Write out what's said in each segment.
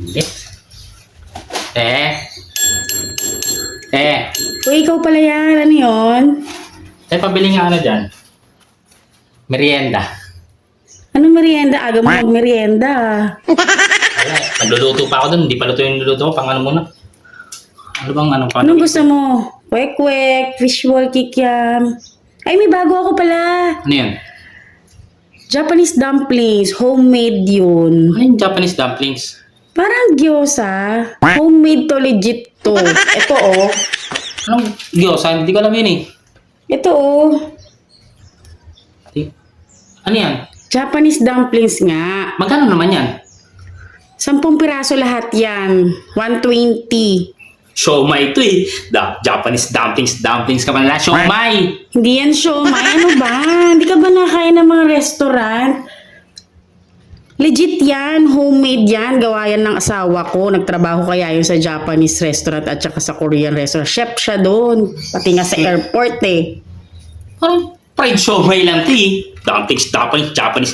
Yes. Eh. Uy, ikaw pala yan. Ano yun? Pabili nga dyan. Merienda. Ano merienda? Aga mo mag-merienda. Wala, nagluluto pa ako dun. Hindi pa luto yung luluto ko. Pang ano muna. Ano bang ano pa? Anong gusto mo? Kwek-kwek, fishball kikiam. Ay, may bago ako pala. Ano yun? Japanese dumplings. Homemade yun. Ano yung Japanese dumplings? Parang gyoza. Homemade to, legit to. Ito oh. Anong gyoza? Hindi ko alam yun eh. Ito oh. Ano yan? Japanese dumplings nga. Magkano naman yan? 10 piraso lahat yan. 120. Siomai ito eh. Japanese dumplings ka pala. Siomai! Hindi yan siomai. Ano ba? Hindi ka ba nakain ng mga restaurant? Legit yan. Homemade yan. Gawa yan ng asawa ko. Nagtrabaho kaya yun sa Japanese restaurant at saka sa Korean restaurant. Chef siya doon. Pati nga sa airport eh. Parang fried siomai lang ito eh. Dumplings,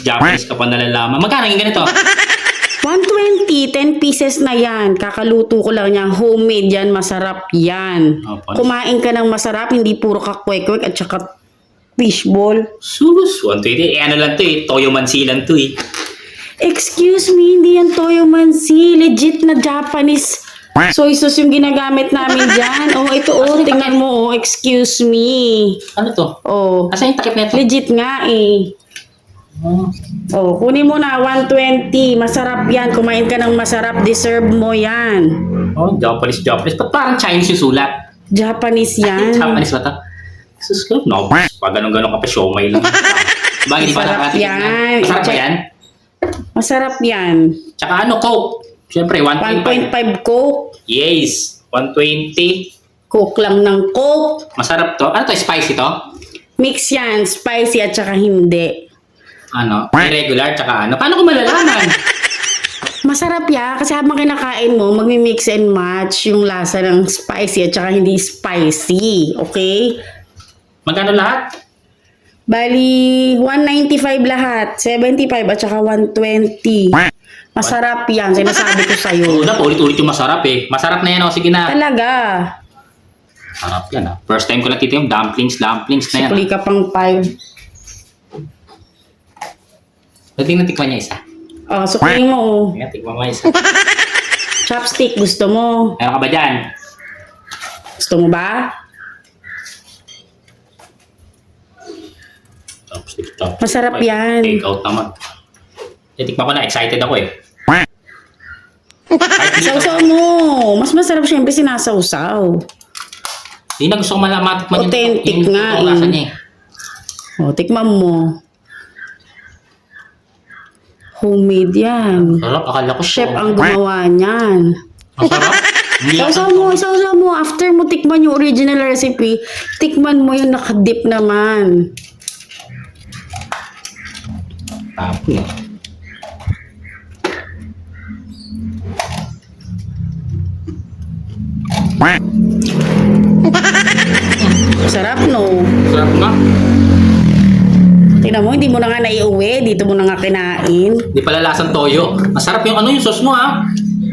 Japanese ka pa nalalaman. Magkano yung ganito? 120, 10 pieces na yan. Kakaluto ko lang yan. Homemade yan. Masarap yan. Oh, Kumain ka ng masarap. Hindi puro kakwek-kwek at saka fishball. Sus, 120. Eh ano lang ito eh. Toyo mansi lang ito eh. Excuse me, hindi yan toyo mansi. Legit na Japanese soy sauce yung ginagamit namin dyan. Oh, ito oh, tingnan mo oh. Excuse me. Ano to? Oh, Asan yung takip na ito? legit nga eh. Oh, kunin mo na 120. Masarap yan. Kumain ka ng masarap. Deserve mo yan. Oh, Japanese. Ba't parang Chinese yung sulat? Japanese yan. Japanese ba ito? Sus ko, no. Pag ganun-ganun ka pa, siomay lang. Bakit di pa Masarap nakatikim yan. Masarap ba yan? Masarap yan. Tsaka ano, Coke? Siyempre, 1.5. 1.5 Coke. Yes, 120. Coke lang ng Coke. Masarap to. Ano to? Spicy to? Mix yan. Spicy at saka hindi. Ano? Irregular, tsaka ano? Paano ko malalaman? Masarap ya, kasi habang kinakain mo, magmi-mix and match yung lasa ng spicy at saka hindi spicy. Okay? Magkano lahat? Bali, 195 lahat. 75 at saka 120. Masarap yan, sinasabi ko sa'yo. Oo na, ulit-ulit yung masarap eh. Masarap na yan oh. Sige na. Talaga. Sarap yan ah. First time ko lang titinom. Dumplings na yan. Sukli ka pang 5. Pwede na tikman niya isa. Oh, sukli mo oh. Tingnan, tikman mo isa. Chopstick, gusto mo? Meron ka ba dyan? Gusto mo ba? Chopstick. Masarap yan. Take out naman. Tikman ko na. Excited ako eh. Sausaw mo. Mas masarap syempre sinasawsaw. Hindi na gusto ko matikman Authentic yung nga lasa eh. niya eh. O, tikman mo. Homemade yan. Sarap. Akala ko Chef ang gumawa niyan. Masarap. Hindi Sausaw mo. After mo tikman yung original recipe, tikman mo yung nakadip naman. Tapo eh. Sarap no? Sarap nga. Tingnan mo, hindi mo na nga naiuwi. Dito mo na nga kinain. Di pala lasang toyo. Masarap yung ano yung sauce mo ha.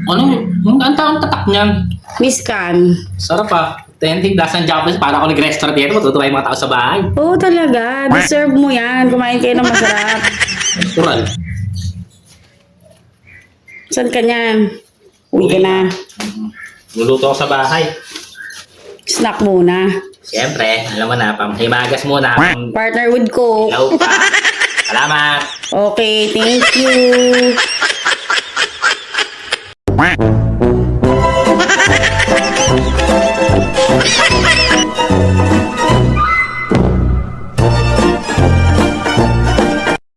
Ano yung ang tatak niyan. Miskan. Sarap ah. Authentic lasang Japanese. Para ako nag-restaurant dito. Matutuwa yung mga tao sa bahay. Oo talaga. Deserve mo yan. Kumain kayo ng masarap. Natural. Saan ka niyan? Uwi ka na. Luluto ako sa bahay. Snack muna. Siyempre, alam mo na, panghimagas muna. Partner with Coke. Hello pa. Salamat. Okay, thank you.